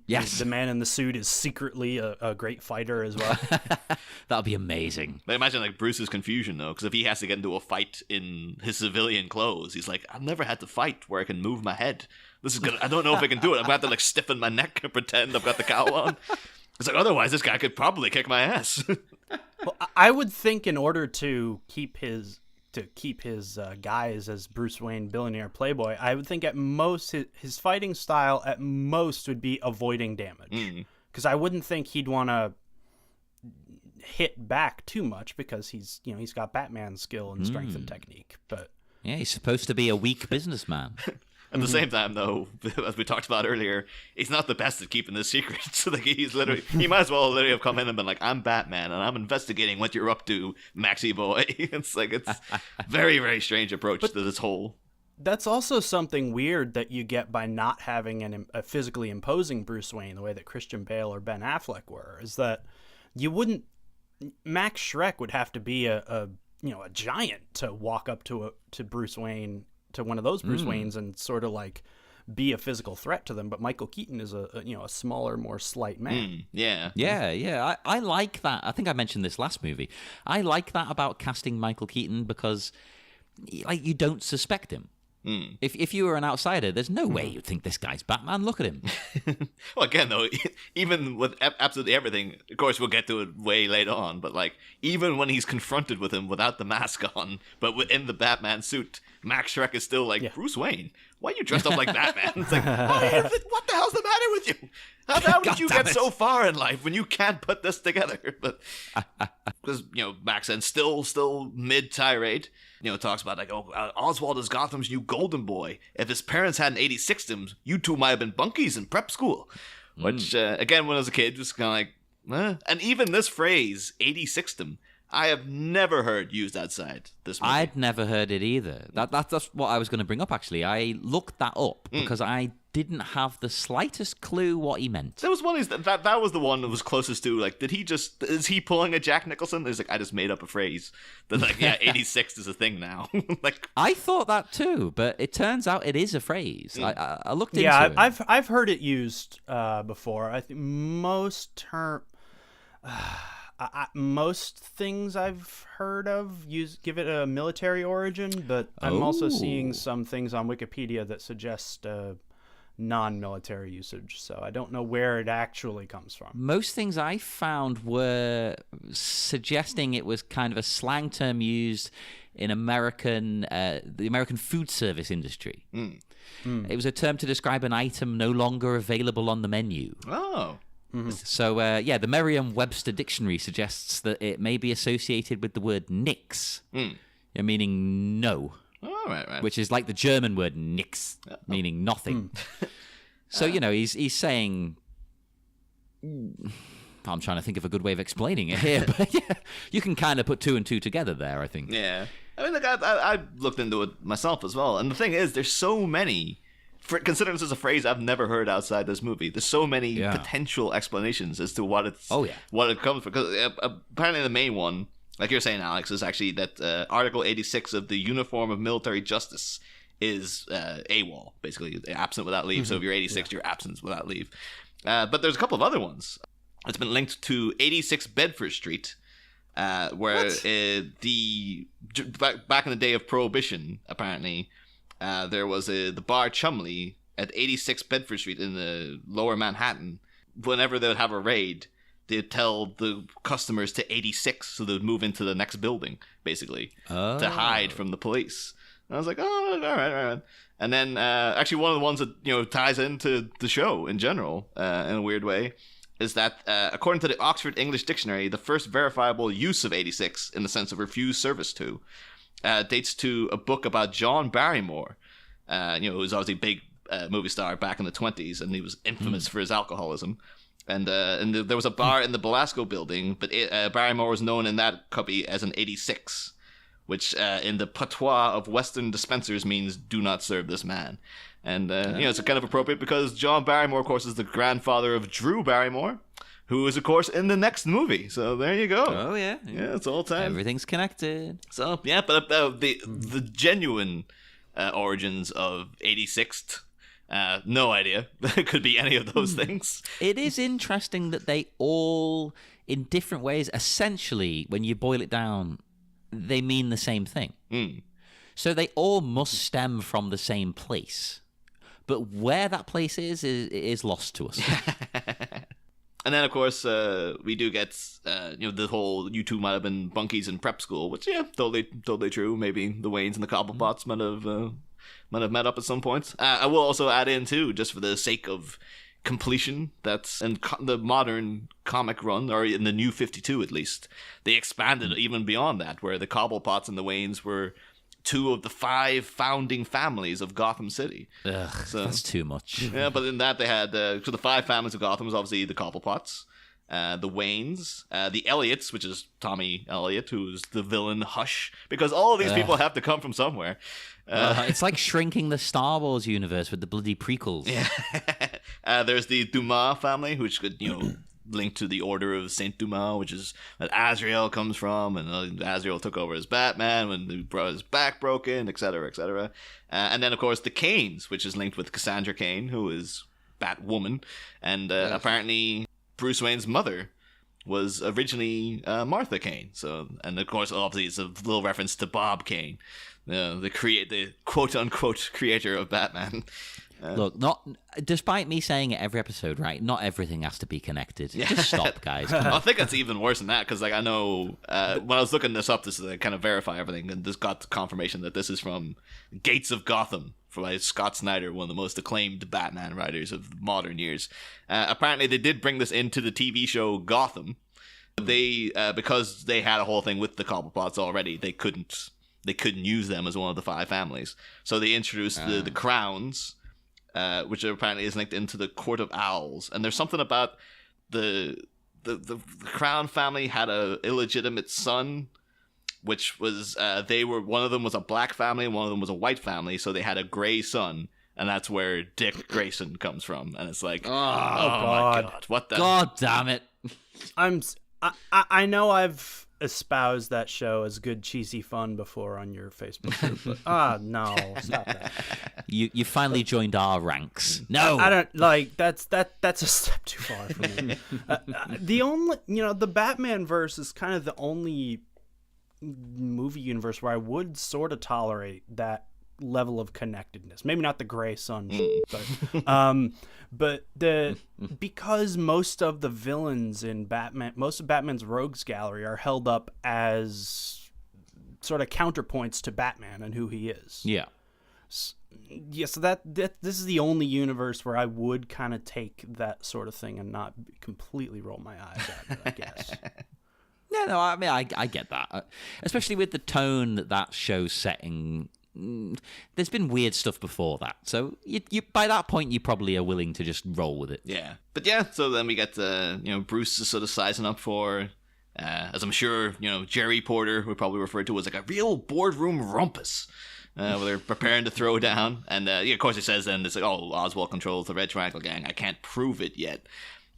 Yes. The man in the suit is secretly a great fighter as well. That'll be amazing. I imagine Bruce's confusion though, because if he has to get into a fight in his civilian clothes, he's like, I've never had to fight where I can move my head. This is good. I don't know if I can do it. I'm going to have to stiffen my neck and pretend I've got the cowl on. It's like, otherwise this guy could probably kick my ass. Well, I would think in order to keep his guise as Bruce Wayne, billionaire playboy, I would think at most his fighting style at most would be avoiding damage. Because I wouldn't think he'd want to hit back too much because he's got Batman skill and strength and technique. But yeah, he's supposed to be a weak businessman. At the same time, though, as we talked about earlier, he's not the best at keeping this secret. So he might as well literally have come in and been like, I'm Batman, and I'm investigating what you're up to, Maxie boy. It's very, very strange approach to this whole... That's also something weird that you get by not having a physically imposing Bruce Wayne the way that Christian Bale or Ben Affleck were, is that you wouldn't... Max Shreck would have to be a giant to walk up to Bruce Wayne, to one of those Bruce Waynes, and sort of be a physical threat to them. But Michael Keaton is a smaller, more slight man. Yeah. I like that. I think I mentioned this last movie. I like that about casting Michael Keaton because, you don't suspect him. If you were an outsider, there's no way you'd think this guy's Batman. Look at him. Well, again, though, even with absolutely everything, of course, we'll get to it way later on, but even when he's confronted with him without the mask on, but within the Batman suit, Max Shreck is still Bruce Wayne, why are you dressed up like Batman? It's like, what the hell's the matter with you? How did you get so far in life when you can't put this together? But because Max then still mid tirade, talks about Oswald is Gotham's new golden boy. If his parents hadn't 86'd him, you two might have been bunkies in prep school. Which again, when I was a kid, was kind of and even this phrase 86'd him, I have never heard used outside this movie. I'd never heard it either. That's what I was going to bring up, actually. I looked that up because I didn't have the slightest clue what he meant. There was one that was the one that was closest to, is he pulling a Jack Nicholson? He's I just made up a phrase. That 86 is a thing now. I thought that too, but it turns out it is a phrase. I looked into it. Yeah, I've heard it used before. I think most most things I've heard of give it a military origin, but I'm also seeing some things on Wikipedia that suggest non-military usage, so I don't know where it actually comes from. Most things I found were suggesting it was kind of a slang term used in the American food service industry. It was a term to describe an item no longer available on the menu. Oh. So, the Merriam-Webster dictionary suggests that it may be associated with the word nix, meaning no. Oh, right. Which is like the German word nix, meaning nothing. So, he's saying... I'm trying to think of a good way of explaining it here, but you can kind of put two and two together there, I think. Yeah. I mean, I looked into it myself as well, and the thing is, there's so many... considering this is a phrase I've never heard outside this movie, there's so many potential explanations as to what it comes from. Because apparently the main one, like you're saying, Alex, is actually that Article 86 of the Uniform of Military Justice is AWOL, basically absent without leave. So if you're 86, you're absent without leave. But there's a couple of other ones. It's been linked to 86 Bedford Street, where back in the day of Prohibition, apparently, there was the bar Chumley at 86 Bedford Street in the lower Manhattan. Whenever they would have a raid, they'd tell the customers to 86, so they would move into the next building, basally, to hide from the police. And I was like, oh, all right. And then, actually, one of the ones that ties into the show in general, in a weird way, is that according to the Oxford English Dictionary, the first verifiable use of 86 in the sense of refused service to dates to a book about John Barrymore, who was obviously a big movie star back in the 20s, and he was infamous for his alcoholism. And there was a bar in the Belasco building, but Barrymore was known in that copy as an 86, which in the patois of Western dispensers means "do not serve this man." And it's kind of appropriate because John Barrymore, of course, is the grandfather of Drew Barrymore, who is, of course, in the next movie. So there you go. Oh yeah, it's all time. Everything's connected. So yeah, but the genuine origins of 86th. No idea. It could be any of those things. It is interesting that they all, in different ways, essentially, when you boil it down, they mean the same thing. So they all must stem from the same place. But where that place is lost to us. And then, of course, we do get, the whole, you two might have been bunkies in prep school, which, yeah, totally true. Maybe the Waynes and the Cobblepots might have met up at some point. I will also add in, too, just for the sake of completion, that's in the modern comic run, or in the New 52 at least, they expanded even beyond that, where the Cobblepots and the Waynes were two of the 5 founding families of Gotham City. Ugh, that's too much. Yeah, but in that they had, so the 5 families of Gotham was obviously the Cobblepots, the Waynes, the Elliots, which is Tommy Elliot, who's the villain Hush, because all of these people have to come from somewhere. It's like shrinking the Star Wars universe with the bloody prequels. Yeah. There's the Dumas family, which could, linked to the Order of Saint Dumas, which is that Azrael comes from, and Azrael took over as Batman when he brought his back broken, etc., etc. And then, of course, the Kanes, which is linked with Cassandra Cain, who is Batwoman, and apparently Bruce Wayne's mother was originally Martha Kane. So, and of course, obviously, it's a little reference to Bob Kane, the quote-unquote creator of Batman. Look, despite me saying it every episode, right? Not everything has to be connected. Just stop, guys. I think it's even worse than that, because I know when I was looking this up, this is to kind of verify everything, and this got confirmation that this is from Gates of Gotham, by Scott Snyder, one of the most acclaimed Batman writers of modern years. Apparently, they did bring this into the TV show Gotham. They because they had a whole thing with the Cobblepots already, they couldn't use them as one of the 5 families. So they introduced the Crowns, which apparently is linked into the Court of Owls. And there's something about the Crown family had a illegitimate son, which was one of them was a black family and one of them was a white family, so they had a gray son, and that's where Dick Grayson comes from. And it's like, oh my god, what the God damn it! I know I've espoused that show as good cheesy fun before on your Facebook group, but no, stop that. You finally joined our ranks. No, I don't like that's a step too far for me. The only the Batman verse is kind of the only movie universe where I would sort of tolerate that level of connectedness. Maybe not the gray sun, but because most of the villains in Batman, most of Batman's rogues gallery are held up as sort of counterpoints to Batman and who he is. Yeah. So that this is the only universe where I would kind of take that sort of thing and not completely roll my eyes at it, I guess. Yeah, no, I mean, I get that. Especially with the tone that show's setting. There's been weird stuff before that. So you by that point, you probably are willing to just roll with it. Yeah. But yeah, so then we get, Bruce is sort of sizing up for, as I'm sure, Jerry Porter would probably refer to as like a real boardroom rumpus. Where they're preparing to throw down. And, of course, he says then, it's like, oh, Oswald controls the Red Triangle Gang. I can't prove it yet.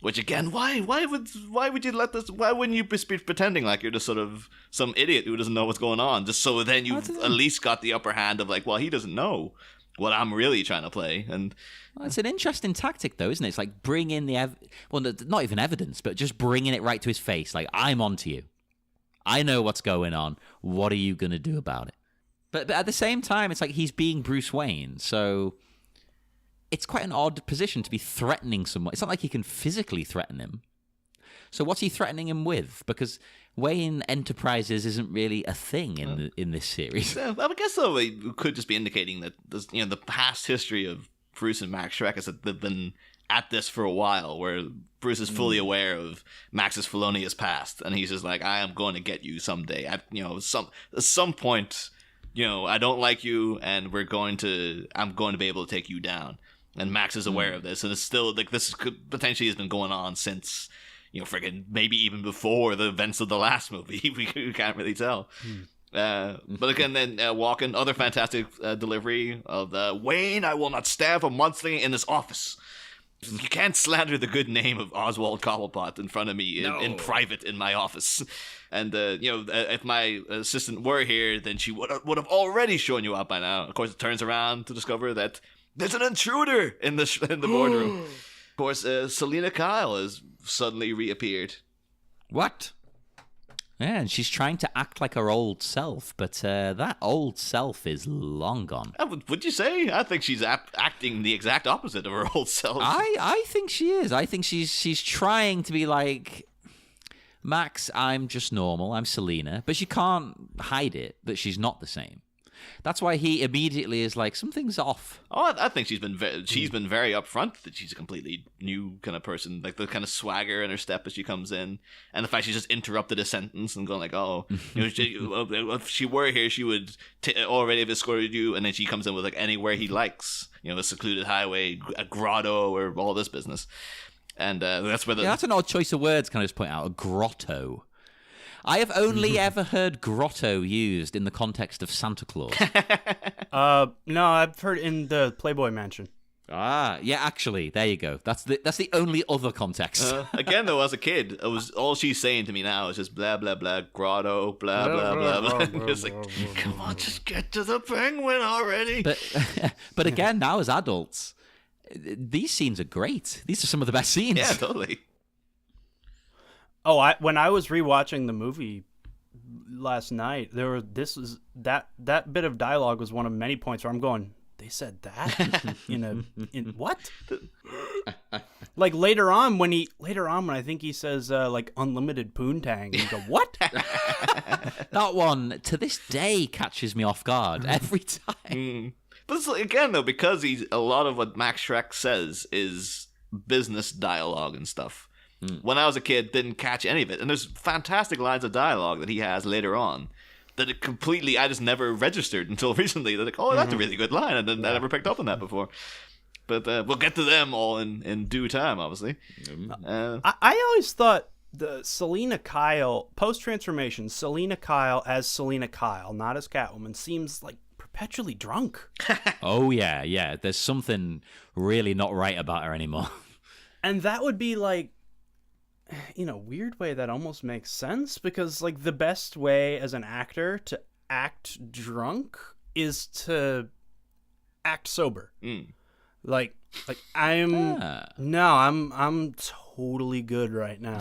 Which, again, why would you let this... Why wouldn't you be pretending like you're just sort of some idiot who doesn't know what's going on? Just so then you've at least got the upper hand of like, well, he doesn't know what I'm really trying to play. And it's an interesting tactic, though, isn't it? It's like bringing the... not even evidence, but just bringing it right to his face. Like, I'm onto you. I know what's going on. What are you going to do about it? But at the same time, it's like he's being Bruce Wayne, so it's quite an odd position to be threatening someone. It's not like he can physically threaten him. So what's he threatening him with? Because Wayne Enterprises isn't really a thing in this series. Yeah, I guess though it could just be indicating that the past history of Bruce and Max Shreck is that they've been at this for a while, where Bruce is fully aware of Max's felonious past, and he's just like, I am going to get you someday. At some point, I don't like you, and I'm going to be able to take you down. And Max is aware of this, and it's still like this could potentially has been going on since friggin' maybe even before the events of the last movie. We can't really tell. But again, then Walken, other fantastic delivery of Wayne, I will not stand for monthly in this office. You can't slander the good name of Oswald Cobblepot in front of me in private in my office. And if my assistant were here, then she would have already shown you out by now. Of course, it turns around to discover that there's an intruder in the boardroom. Of course, Selina Kyle has suddenly reappeared. What? Yeah, and she's trying to act like her old self, but that old self is long gone. Would you say? I think she's acting the exact opposite of her old self. I think she is. I think she's trying to be like, Max, I'm just normal. I'm Selina. But she can't hide it that she's not the same. That's why he immediately is like, something's off. Oh, I think she's been very upfront that she's a completely new kind of person, like the kind of swagger in her step as she comes in, and the fact she just interrupted a sentence and going like, if she were here, she would already have escorted you, and then she comes in with like anywhere he likes, a secluded highway, a grotto, or all this business, and that's where that's an odd choice of words. Can I just point out a grotto? I have only ever heard grotto used in the context of Santa Claus. No, I've heard in the Playboy Mansion. Ah, yeah, actually, there you go. That's the only other context. Again, though, as a kid, it was all she's saying to me now is just blah blah blah grotto blah blah blah blah. It's like, come on, just get to the penguin already. But again, now as adults, these scenes are great. These are some of the best scenes. Yeah, totally. Oh, when I was rewatching the movie last night, that bit of dialogue was one of many points where I'm going, they said that in what? Like later on when I think he says like unlimited poontang, you go, what? That one to this day catches me off guard every time. But it's, again though, because a lot of what Max Shreck says is business dialogue and stuff. When I was a kid, didn't catch any of it. And there's fantastic lines of dialogue that he has later on that I just never registered until recently. They're like, oh, that's a really good line. And then I never picked up on that before. But we'll get to them all in due time, obviously. I always thought the Selina Kyle, post-transformation, Selina Kyle as Selina Kyle, not as Catwoman, seems like perpetually drunk. Oh, yeah. There's something really not right about her anymore. And that would be like, in a weird way, that almost makes sense, because like the best way as an actor to act drunk is to act sober. Like I'm totally good right now.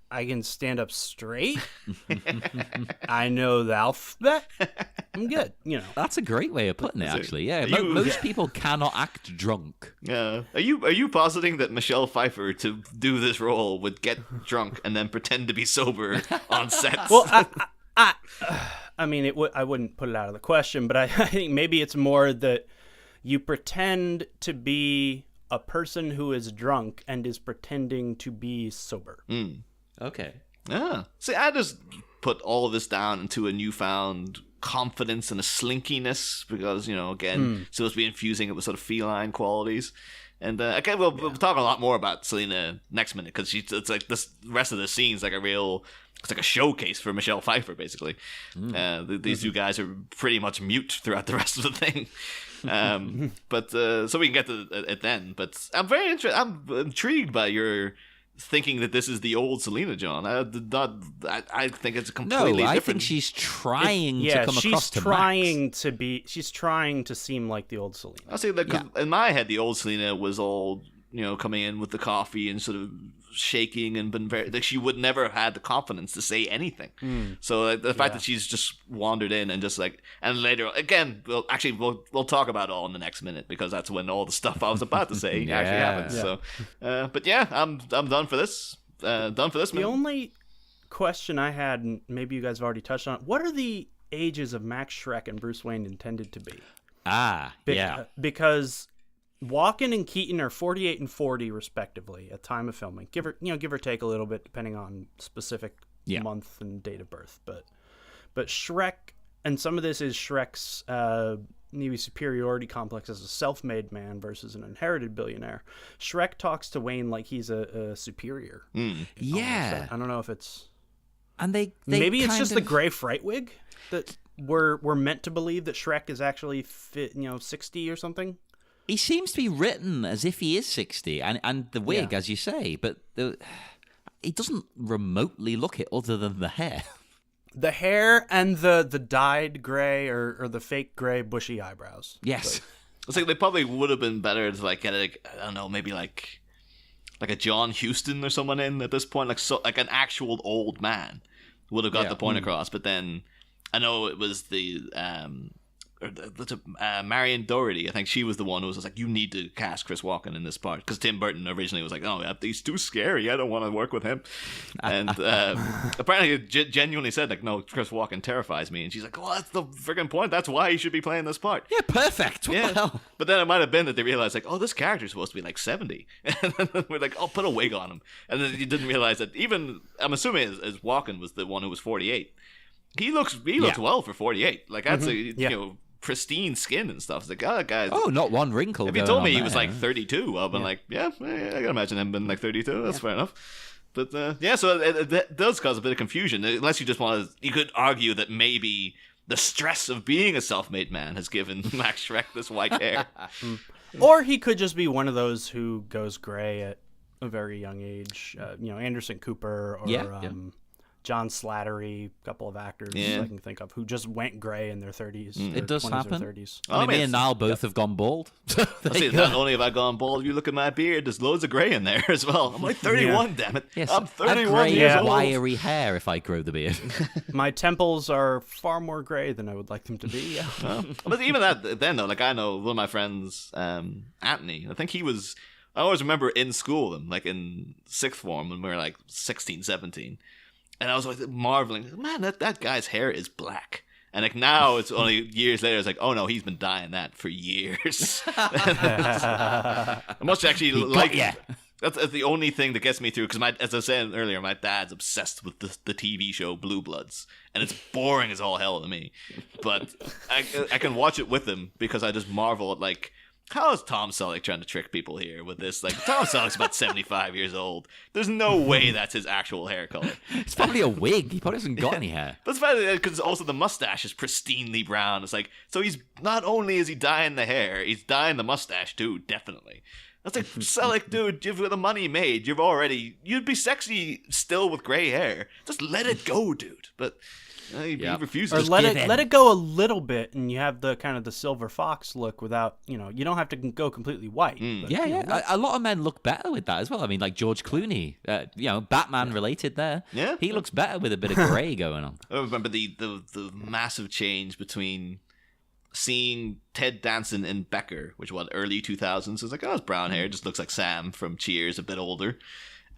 I can stand up straight. I know the alphabet. I'm good, That's a great way of putting it, actually. Yeah, most people cannot act drunk. Yeah. Are you positing that Michelle Pfeiffer, to do this role, would get drunk and then pretend to be sober on sets? Well, I mean, I wouldn't put it out of the question, but I think maybe it's more that you pretend to be a person who is drunk and is pretending to be sober. Okay. Yeah. See, I just put all of this down into a newfound confidence and a slinkiness because, again, supposed to be infusing it with sort of feline qualities. And again, we'll talk a lot more about Selina next minute because it's like this rest of the scene's like it's like a showcase for Michelle Pfeiffer, basically. These two guys are pretty much mute throughout the rest of the thing. But so we can get to it then. But I'm very interested. I'm intrigued by your thinking that this is the old Selina, John. I think it's a completely different. No, I think she's trying to come across to Max. She's trying to seem like the old Selina. I see that in my head, the old Selina was all, coming in with the coffee and sort of shaking and been very, like, she would never have had the confidence to say anything. So like, the fact that she's just wandered in and just like, and later again, we'll talk about it all in the next minute, because that's when all the stuff I was about to say actually happens. So, but yeah, I'm done for this. Done for this minute. The only question I had, and maybe you guys have already touched on it, what are the ages of Max Shreck and Bruce Wayne intended to be? Because Walken and Keaton are 48 and 40 respectively at time of filming, give or take a little bit depending on specific month and date of birth. But Shreck, and some of this is Shreck's maybe superiority complex as a self-made man versus an inherited billionaire. Shreck talks to Wayne like he's a superior. Yeah, I don't know if it's, and they maybe it's just the gray fright wig that we're meant to believe that Shreck is actually 60 or something. He seems to be written as if he is 60, and the wig, as you say, but he doesn't remotely look it other than the hair. The hair and the dyed gray or the fake gray bushy eyebrows. Yes. It's like they probably would have been better to like get like, I don't know, maybe like a John Huston or someone in at this point, like an actual old man would have got the point across. But then I know it was Marion Doherty. I think she was the one who was like, you need to cast Chris Walken in this part, because Tim Burton originally was like, oh, he's too scary, I don't want to work with him. And apparently genuinely said like, no, Chris Walken terrifies me. And she's like, well, that's the friggin' point, that's why he should be playing this part. Yeah, perfect. What the hell? But then it might have been that they realized like, oh, this character's supposed to be like 70. And then we're like, oh, put a wig on him. And then you didn't realize that even, I'm assuming as Walken was the one who was 48, he looks well for 48. Like that's pristine skin and stuff. It's like, oh, that guy. Oh, not one wrinkle. If you told me he was like 32, I've been like, I can imagine him being like 32. That's fair enough. But so it does cause a bit of confusion. Unless you just want to, you could argue that maybe the stress of being a self-made man has given Max Shreck this white hair. Or he could just be one of those who goes gray at a very young age. Anderson Cooper or John Slattery, a couple of actors I can think of who just went gray in their 30s. It does 20s happen. Or 30s. I mean, me and Niall both have gone bald. Not only have I gone bald, if you look at my beard, there's loads of gray in there as well. I'm like 31, damn it. Yes, I'm 31 years old. Wiry hair if I grow the beard. My temples are far more gray than I would like them to be. Yeah. But even that, then though, like I know one of my friends, Anthony, I think he was, I always remember in school, like in sixth form when we were like 16, 17. And I was like marveling, man, that guy's hair is black. And like now it's only years later, it's like, oh no, he's been dyeing that for years. I must actually that's the only thing that gets me through, because as I was saying earlier, my dad's obsessed with the TV show Bluebloods, and it's boring as all hell to me. But I can watch it with him because I just marvel at like, how is Tom Selleck trying to trick people here with this? Like, Tom Selleck's about 75 years old. There's no way that's his actual hair color. It's probably a wig. He probably hasn't got any hair. That's funny, because also the mustache is pristinely brown. It's like, so he's, not only is he dyeing the hair, he's dyeing the mustache too, definitely. That's like, Selleck, dude, you've got the money made. You'd be sexy still with gray hair. Just let it go, dude. But he refuses. Or let it go a little bit, and you have the kind of the silver fox look without, you don't have to go completely white. But, a lot of men look better with that as well. I mean, like George Clooney, Batman related there. Yeah, he looks better with a bit of gray going on. I remember the massive change between seeing Ted Danson in Becker, which was early 2000s. It's like, oh, it's brown hair, just looks like Sam from Cheers, a bit older.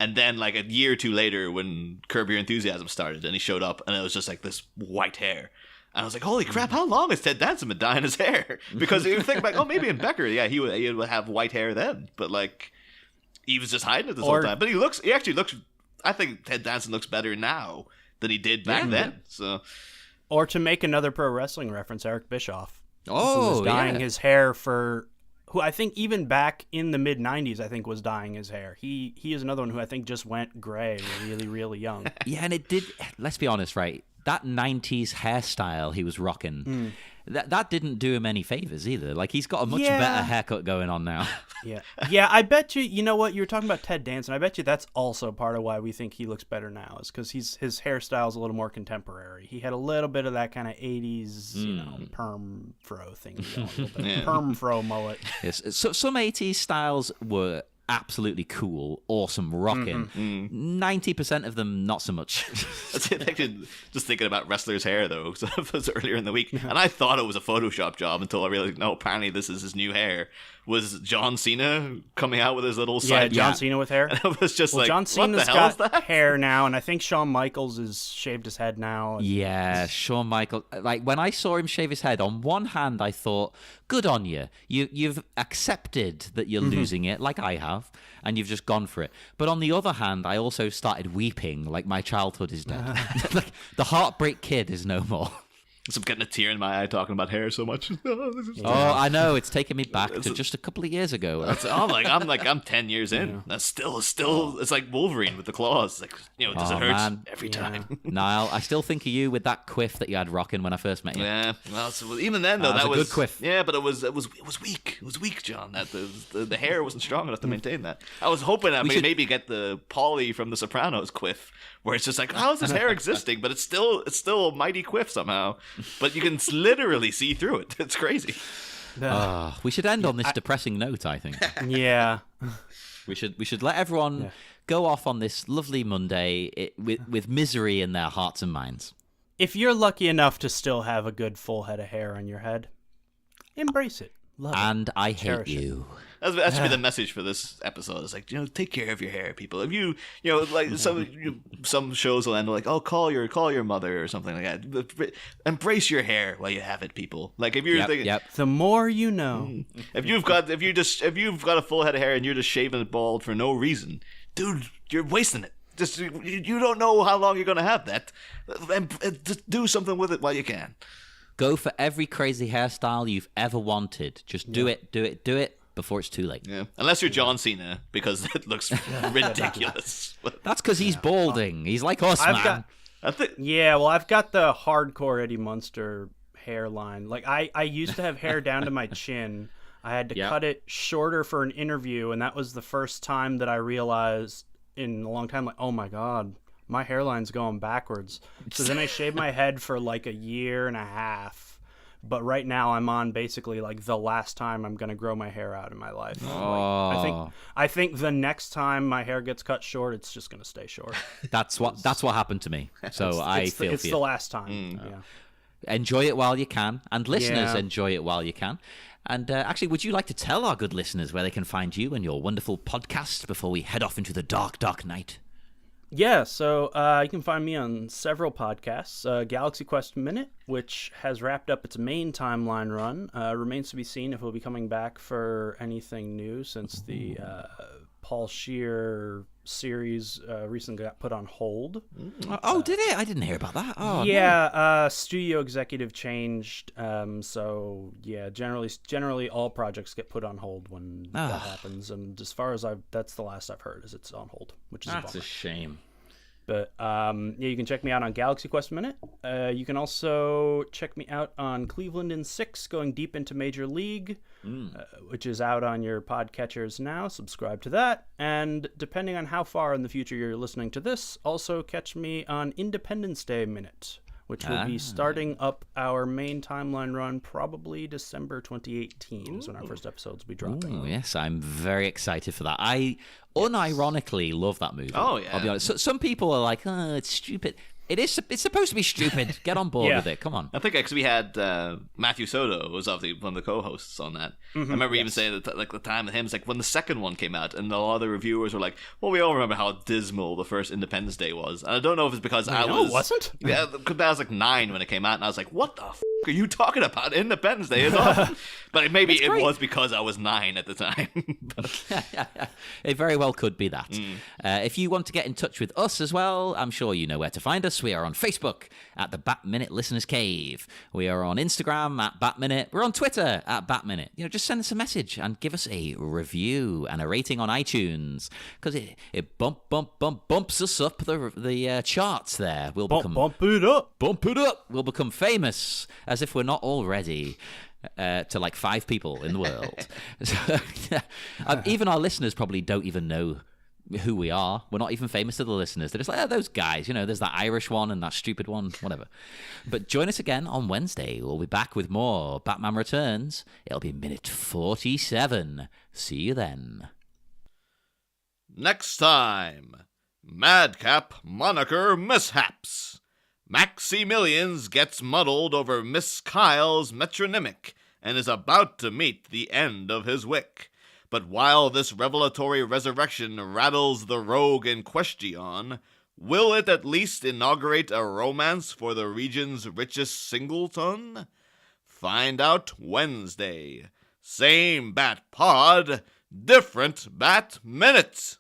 And then like a year or two later when Curb Your Enthusiasm started and he showed up and it was just like this white hair. And I was like, holy crap, how long has Ted Danson been dyeing his hair? Because you think back, maybe in Becker, he would have white hair then. But like, he was just hiding it this whole time. But he actually looks, I think Ted Danson looks better now than he did back then. So, or to make another pro wrestling reference, Eric Bischoff. Who was dyeing his hair who I think even back in the mid-90s, I think was dyeing his hair. He is another one who I think just went gray really, really young. Yeah, and it did, let's be honest, right? That 90s hairstyle he was rocking, that didn't do him any favors either. Like, he's got a much better haircut going on now. Yeah, I bet you know what? You were talking about Ted Danson. I bet you that's also part of why we think he looks better now, is because his hairstyle's a little more contemporary. He had a little bit of that kind of 80s, perm fro thing going, a little bit. Perm fro mullet. Yes, so some 80s styles were absolutely cool, awesome, rocking. 90% of them, not so much. That's actually just thinking about wrestlers' hair, though. So it was earlier in the week, and I thought it was a Photoshop job until I realized, no, apparently this is his new hair. Was John Cena coming out with his little side? John Cena with hair. And I was just John what Cena's the hell is got that? hair now, and I think Shawn Michaels has shaved his head now. Yeah, Shawn Michaels. Like, when I saw him shave his head, on one hand, I thought, good on you. You've accepted that you're losing it, like I have, and you've just gone for it. But on the other hand, I also started weeping, like my childhood is dead. Like, the Heartbreak Kid is no more. So I'm getting a tear in my eye talking about hair so much. Oh, I know. It's taken me back to just a couple of years ago. I'm 10 years in. Yeah. That's still. It's like Wolverine with the claws. It's like, does it hurt every time? Niall, I still think of you with that quiff that you had rocking when I first met you. Yeah. Well, so even then though, that was a good quiff. Yeah, but it was weak. It was weak, John. That the hair wasn't strong enough to maintain that. I was hoping that we could maybe get the Paulie from The Sopranos quiff, where it's just like, how is this hair existing? But it's still a mighty quiff somehow. But you can literally see through it. It's crazy. We should end on this depressing note, I think. Yeah. We should let everyone go off on this lovely Monday with misery in their hearts and minds. If you're lucky enough to still have a good full head of hair on your head, embrace it. Love it. And I hate Cherish you. That should be the message for this episode. It's like, take care of your hair, people. If like some shows will end like, oh, call your mother or something like that. Embrace your hair while you have it, people. Like if you're thinking, the more you know. If you've got a full head of hair and you're just shaving it bald for no reason, dude, you're wasting it. Just you don't know how long you're gonna have that. Just do something with it while you can. Go for every crazy hairstyle you've ever wanted. Just do it before it's too late. Yeah. Unless you're John Cena, because it looks ridiculous. That's because he's balding. He's like us, man. I've got the hardcore Eddie Munster hairline. Like I used to have hair down to my chin. I had to cut it shorter for an interview, and that was the first time that I realized in a long time, like, oh my God, my hairline's going backwards. So then I shaved my head for like a year and a half. But right now I'm on basically like the last time I'm going to grow my hair out in my life. Oh. Like, I think the next time my hair gets cut short, it's just going to stay short. That's what happened to me. So it's the last time. Yeah. Enjoy it while you can. And listeners, enjoy it while you can. And actually, would you like to tell our good listeners where they can find you and your wonderful podcast before we head off into the dark, dark night? Yeah, so you can find me on several podcasts. Galaxy Quest Minute, which has wrapped up its main timeline run. Remains to be seen if we'll be coming back for anything new since the Paul Scheer series recently got put on hold. Oh, did it? I didn't hear about that. Oh, yeah, no. Studio executive changed. So yeah, generally all projects get put on hold when that happens. And as far as that's the last I've heard is it's on hold, which is a shame. But you can check me out on Galaxy Quest Minute. You can also check me out on Cleveland in 6, going deep into Major League, which is out on your podcatchers now. Subscribe to that. And depending on how far in the future you're listening to this, also catch me on Independence Day Minute, which will be starting up our main timeline run probably December 2018 is when our first episodes will be dropping. Ooh, yes, I'm very excited for that. I unironically love that movie. Oh, yeah. I'll be honest. So, some people are like, oh, it's stupid. It's supposed to be stupid. Get on board with it. Come on. I think because we had Matthew Soto was obviously one of the co-hosts on that. I remember even saying that like the time with him, it's like when the second one came out, and a lot of the reviewers were like, "Well, we all remember how dismal the first Independence Day was." And I don't know if it's because it wasn't. Yeah, because I was like 9 when it came out, and I was like, "What the f are you talking about? Independence Day is awesome." But maybe it was because I was 9 at the time. It very well could be that. If you want to get in touch with us as well, I'm sure you know where to find us. We are on Facebook at the Bat Minute Listeners Cave. We are on Instagram at Bat Minute. We're on Twitter at Bat Minute. Just send us a message and give us a review and a rating on iTunes, because it bumps us up the charts there. We'll bump it up. We'll become famous, as if we're not already. To like 5 people in the world. Even our listeners probably don't even know who we are. We're not even famous to the listeners. They're just like, those guys, there's that Irish one and that stupid one, whatever. But join us again on Wednesday. We'll be back with more Batman Returns. It'll be minute 47. See you then. Next time, Madcap Moniker Mishaps. Maximilians gets muddled over Miss Kyle's metronymic and is about to meet the end of his wick. But while this revelatory resurrection rattles the rogue in question, will it at least inaugurate a romance for the region's richest singleton? Find out Wednesday. Same Bat Pod, different Bat Minute.